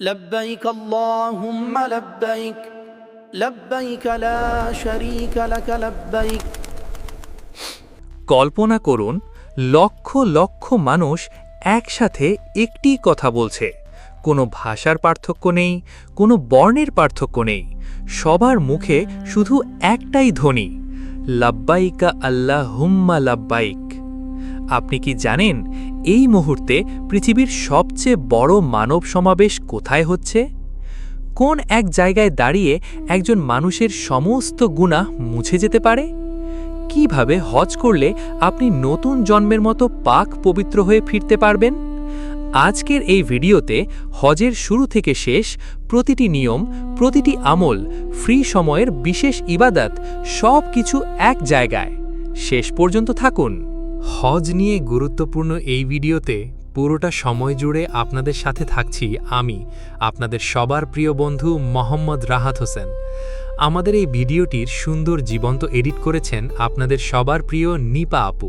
لبيك اللهم لبيك لبيك لا شريك لك لبيك। কল্পনা করুন লক্ষ লক্ষ মানুষ একসাথে একটি কথা বলছে। কোনো ভাষার পার্থক্য নেই, কোনো বর্ণের পার্থক্য নেই, সবার মুখে শুধু একটাই ধ্বনি, লাব্বাইকা আল্লাহুম্মা লাব্বাইক। আপনি কি জানেন এই মুহূর্তে পৃথিবীর সবচেয়ে বড় মানব সমাবেশ কোথায় হচ্ছে? কোন এক জায়গায় দাঁড়িয়ে একজন মানুষের সমস্ত গুনাহ মুছে যেতে পারে? কিভাবে হজ করলে আপনি নতুন জন্মের মতো পাক পবিত্র হয়ে ফিরতে পারবেন? আজকের এই ভিডিওতে হজের শুরু থেকে শেষ প্রতিটি নিয়ম, প্রতিটি আমল, ফ্রি সময়ের বিশেষ ইবাদত সব কিছু এক জায়গায়। শেষ পর্যন্ত থাকুন। হজ নিয়ে গুরুত্বপূর্ণ এই ভিডিওতে পুরোটা সময় জুড়ে আপনাদের সাথে থাকছি আমি, আপনাদের সবার প্রিয় বন্ধু মোহাম্মদ রাহাত হোসেন। আমাদের এই ভিডিওটির সুন্দর জীবন্ত এডিট করেছেন আপনাদের সবার প্রিয় নিপা আপু।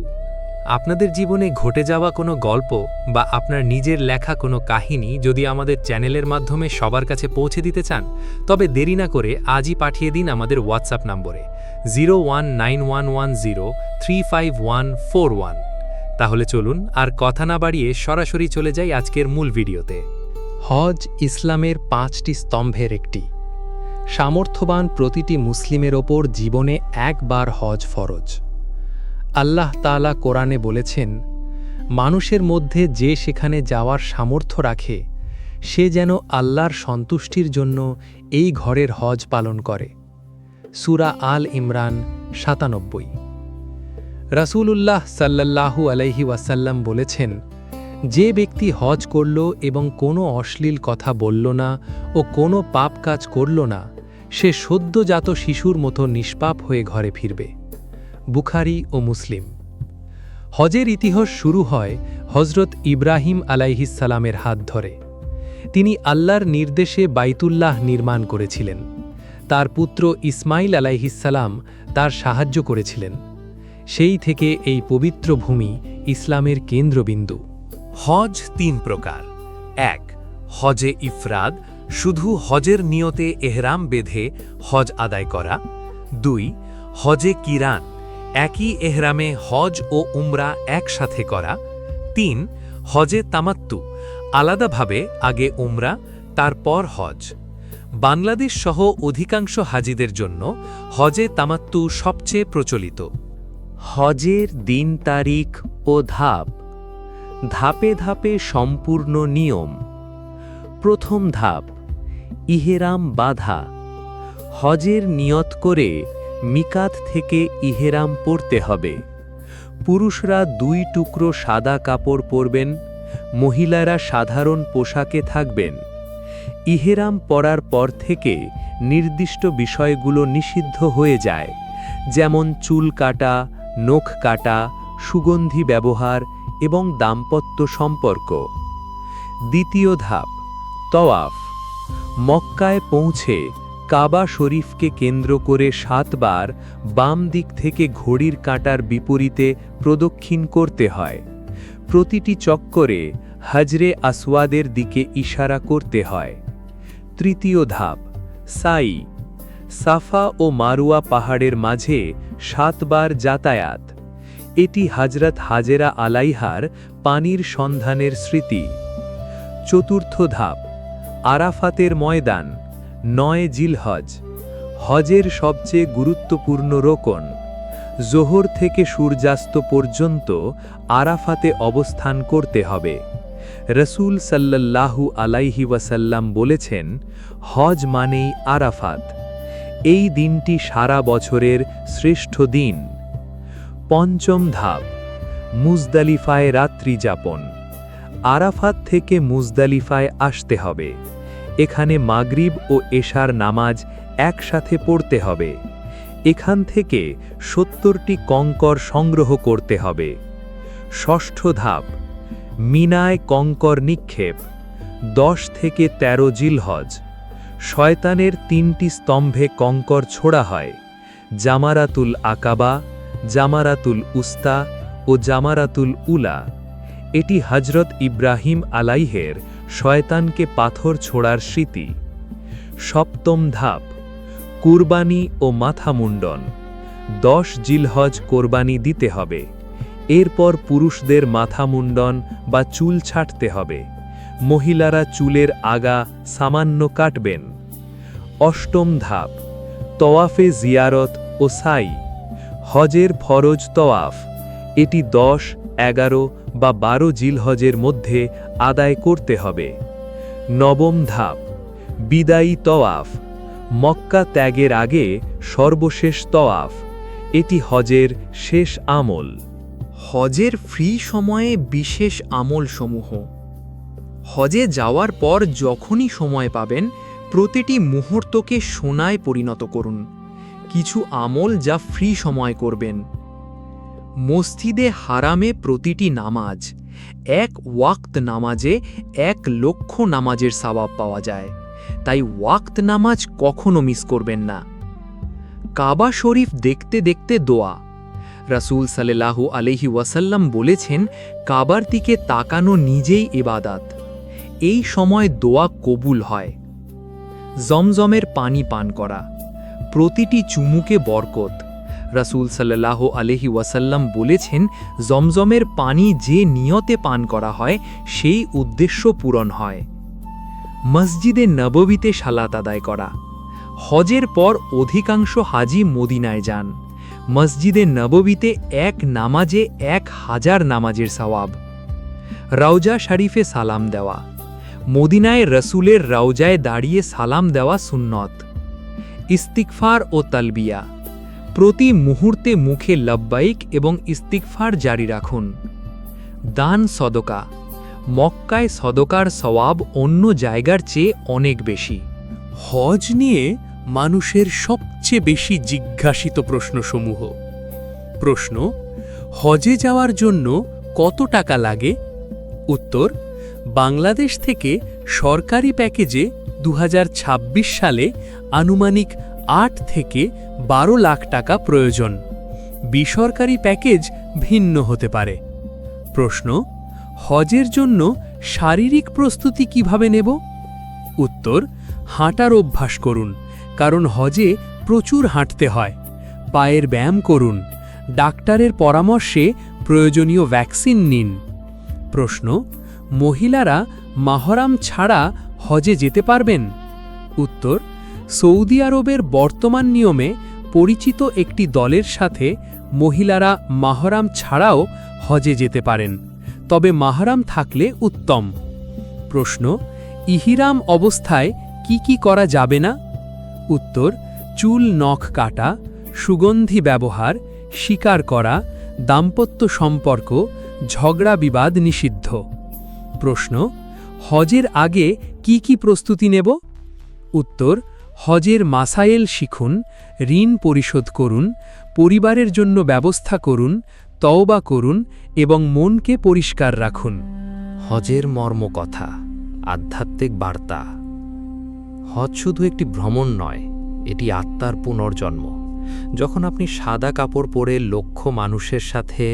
আপনাদের জীবনে ঘটে যাওয়া কোনো গল্প বা আপনার নিজের লেখা কোনো কাহিনী যদি আমাদের চ্যানেলের মাধ্যমে সবার কাছে পৌঁছে দিতে চান, তবে দেরি না করে আজই পাঠিয়ে দিন আমাদের হোয়াটসঅ্যাপ নম্বরে 019110354141। তাহলে চলুন আর কথা না বাড়িয়ে সরাসরি চলে যাই আজকের মূল ভিডিওতে। হজ ইসলামের 5টি স্তম্ভের একটি। সামর্থ্যবান প্রতিটি মুসলিমের ওপর জীবনে একবার হজ ফরজ। আল্লাহ তাআলা কোরআনে বলেছেন, মানুষের মধ্যে যে সেখানে যাওয়ার সামর্থ্য রাখে সে যেন আল্লাহর সন্তুষ্টির জন্য এই ঘরের হজ পালন করে। সূরা আল ইমরান 97। রাসূলুল্লাহ সাল্লাল্লাহু আলাইহি ওয়াসাল্লাম বলেছেন, যে ব্যক্তি হজ করল এবং কোনো অশ্লীল কথা বলল না ও কোনো পাপ কাজ করল না, সে সদ্যজাত শিশুর মতো নিষ্পাপ হয়ে ঘরে ফিরবে। বুখারী ও মুসলিম। হজের ইতিহাস শুরু হয় হজরত ইব্রাহিম আলাইহিসসালামের হাত ধরে। তিনি আল্লাহর নির্দেশে বাইতুল্লাহ নির্মাণ করেছিলেন। তার পুত্র ইসমাইল আলাইহিসসালাম তার সাহায্য করেছিলেন। সেই থেকে এই পবিত্র ভূমি ইসলামের কেন্দ্রবিন্দু। হজ 3 প্রকার। 1. হজে ইফরাদ, শুধু হজের নিয়তে এহরাম বেঁধে হজ আদায় করা। 2. হজে কিরান, একই এহরামে হজ ও উমরা একসাথে করা। 3. হজে তামাত্তু, আলাদাভাবে আগে উমরা তারপর হজ। বাংলাদেশ সহ অধিকাংশ হাজিদের জন্য হজে তামাত্তু সবচেয়ে প্রচলিত। হজের দিন, তারিখ ও ধাপ। ধাপে ধাপে সম্পূর্ণ নিয়ম। প্রথম ধাপ, ইহরাম বাঁধা। হজের নিয়ত করে মিকাত থেকে ইহরাম পরতে হবে। পুরুষরা 2 টুকরো সাদা কাপড় পরবেন, মহিলারা সাধারণ পোশাকে থাকবেন। ইহরাম পরার পর থেকে নির্দিষ্ট বিষয়গুলো নিষিদ্ধ হয়ে যায়, যেমন চুল কাটা, নখ কাটা, সুগন্ধি ব্যবহার এবং দাম্পত্য সম্পর্ক। দ্বিতীয় ধাপ, তওয়াফ। মক্কায় পৌঁছে কাবা শরীফকে কেন্দ্র করে 7 বার বাম দিক থেকে ঘড়ির কাঁটার বিপরীতে প্রদক্ষিণ করতে হয়। প্রতিটি চক্করে হাজরে আসওয়াদের দিকে ইশারা করতে হয়। তৃতীয় ধাপ, সাই। সাফা ও মারুয়া পাহাড়ের মাঝে 7 বার যাতায়াত। এটি হযরত হাজেরা আলাইহার পানির সন্ধানের স্মৃতি। চতুর্থ ধাপ, আরাফাতের ময়দান, 9 জিলহজ। হজের সবচেয়ে গুরুত্বপূর্ণ রোকন। জোহর থেকে সূর্যাস্ত পর্যন্ত আরাফাতে অবস্থান করতে হবে। রাসূল সাল্লাল্লাহু আলাইহি ওয়াসাল্লাম বলেছেন, হজ মানেই আরাফাত। এই দিনটি সারা বছরের শ্রেষ্ঠ দিন। পঞ্চম ধাপ, মুজদালিফায় রাত্রি যাপন। আরাফাত থেকে মুজদালিফায় আসতে হবে। এখানে মাগরিব ও এশার নামাজ একসাথে পড়তে হবে। এখান থেকে 70টি কঙ্কর সংগ্রহ করতে হবে। ষষ্ঠ ধাপ, মিনায় কঙ্কর নিক্ষেপ। 10 থেকে 13 জিলহজ। শয়তানের 3টি স্তম্ভে কঙ্কর ছোড়া হয়, জামারাতুল আকাবা, জামারাতুল উস্তা ও জামারাতুল উলা। এটি হযরত ইব্রাহিম আলাইহের শয়তানকে পাথর ছোড়ার স্মৃতি। সপ্তম ধাপ, কুরবানি ও মাথা মুন্ডন। 10 জিলহজ কোরবানি দিতে হবে। এরপর পুরুষদের মাথা মুন্ডন বা চুল ছাঁটতে হবে। মহিলারা চুলের আগা সামান্য কাটবেন। অষ্টম ধাপ, তওয়াফে জিয়ারত ও সাই। হজের ফরজ তওয়াফ। এটি 10, 11 বা 12 জিলহজের মধ্যে আদায় করতে হবে। নবম ধাপ, বিদায়ী তওয়াফ। মক্কা ত্যাগের আগে সর্বশেষ তওয়াফ। এটি হজের শেষ আমল। হজের ফ্রি সময়ে বিশেষ আমলসমূহ। হজে যাওয়ার পর যখনই সময় পাবেন প্রতিটি মুহূর্তকে সোনায় পরিণত করুন। কিছু আমল যা ফ্রি সময় করবেন। মসজিদে হারামে প্রতিটি নামাজ। 1 ওয়াক্ত নামাজে 1 লক্ষ নামাজের সওয়াব পাওয়া যায়, তাই ওয়াক্ত নামাজ কখনো মিস করবেন না। কাবা শরীফ দেখতে দেখতে দোয়া। রাসূল সাল্লাল্লাহু আলাইহি ওয়াসাল্লাম বলেছেন, কাবার দিকে তাকানো নিজেই ইবাদত। এই সময় দোয়া কবুল হয়। জমজমের পানি পান করা। প্রতিটি চুমুকে বরকত। রাসূল সাল্লাল্লাহু আলাইহি ওয়াসাল্লাম বলেছেন, জমজমের পানি যে নিয়তে পান করা হয় সেই উদ্দেশ্য পূরণ হয়। মসজিদে নববীতে সালাত আদায় করা। হজের পর অধিকাংশ হাজি মদিনায় যান। মসজিদে নববীতে 1 নামাজে 1000 নামাজের সওয়াব। রওজা শরীফে সালাম দেওয়া। মদিনায় রসুলের রওজায় দাঁড়িয়ে সালাম দেওয়া সুন্নত। ইস্তিগফার ও তালবিয়া। প্রতি মুহূর্তে মুখে লব্বাইক এবং ইস্তিগফার জারি রাখুন। দান সদকা। মক্কায় সদকার সওয়াব অন্য জায়গার চেয়ে অনেক বেশি। হজ নিয়ে মানুষের সবচেয়ে বেশি জিজ্ঞাসিত প্রশ্নসমূহ। প্রশ্ন: হজে যাওয়ার জন্য কত টাকা লাগে? উত্তর: বাংলাদেশ থেকে সরকারি প্যাকেজে 2026 সালে আনুমানিক 8 থেকে 12 লাখ টাকা প্রয়োজন। বেসরকারি প্যাকেজ ভিন্ন হতে পারে। প্রশ্ন: হজের জন্য শারীরিক প্রস্তুতি কিভাবে নেব? উত্তর: হাঁটার অভ্যাস করুন, কারণ হজে প্রচুর হাঁটতে হয়। পায়ের ব্যায়াম করুন। ডাক্তারের পরামর্শে প্রয়োজনীয় ভ্যাকসিন নিন। প্রশ্ন: মহিলারা মাহরাম ছাড়া হজে যেতে পারবেন? উত্তর: সৌদি আরবের বর্তমান নিয়মে পরিচিত একটি দলের সাথে মহিলারা মাহরাম ছাড়াও হজে যেতে পারেন, তবে মাহরাম থাকলে উত্তম। প্রশ্ন: ইহরাম অবস্থায় কি করা যাবে না? উত্তর: চুল নখ কাটা, সুগন্ধি ব্যবহার, শিকার করা, দাম্পত্য সম্পর্ক, ঝগড়া বিবাদ নিষিদ্ধ। প্রশ্ন: হজের আগে কি প্রস্তুতি নেব? উত্তর: হজের মাসায়েল শিখুন, ঋণ পরিশোধ করুন, পরিবারের জন্য ব্যবস্থা করুন, তওবা করুন এবং মনকে পরিষ্কার রাখুন। হজের মর্মকথা, আধ্যাত্মিক বার্তা। হজ শুধু একটি ভ্রমণ নয়, এটি আত্মার পুনর্জন্ম। যখন আপনি সাদা কাপড় পরে লক্ষ মানুষের সাথে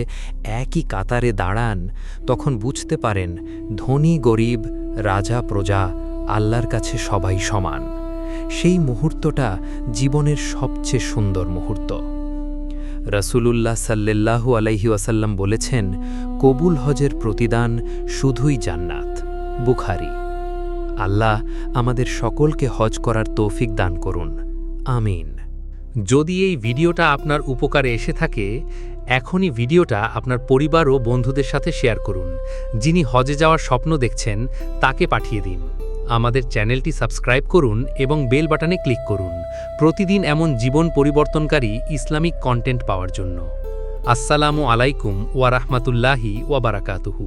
একই কাতারে দাঁড়ান, তখন বুঝতে পারেন ধনী গরিব, রাজা প্রজা, আল্লাহর কাছে সবাই সমান। সেই মুহূর্তটা জীবনের সবচেয়ে সুন্দর মুহূর্ত। রাসূলুল্লাহ সাল্লাল্লাহু আলাইহি ওয়াসাল্লাম বলেছেন, কবুল হজের প্রতিদান শুধুই জান্নাত। বুখারী। আল্লাহ আমাদের সকলকে হজ করার তৌফিক দান করুন, আমিন। যদি এই ভিডিওটা আপনার উপকারে এসে থাকে, এখনই ভিডিওটা আপনার পরিবার ও বন্ধুদের সাথে শেয়ার করুন। যিনি হজে যাওয়ার স্বপ্ন দেখছেন তাকে পাঠিয়ে দিন। আমাদের চ্যানেলটি সাবস্ক্রাইব করুন এবং বেল বাটনে ক্লিক করুন প্রতিদিন এমন জীবন পরিবর্তনকারী ইসলামিক কন্টেন্ট পাওয়ার জন্য। আসসালামু আলাইকুম ওয়া রাহমাতুল্লাহি ওয়া বারাকাতুহু।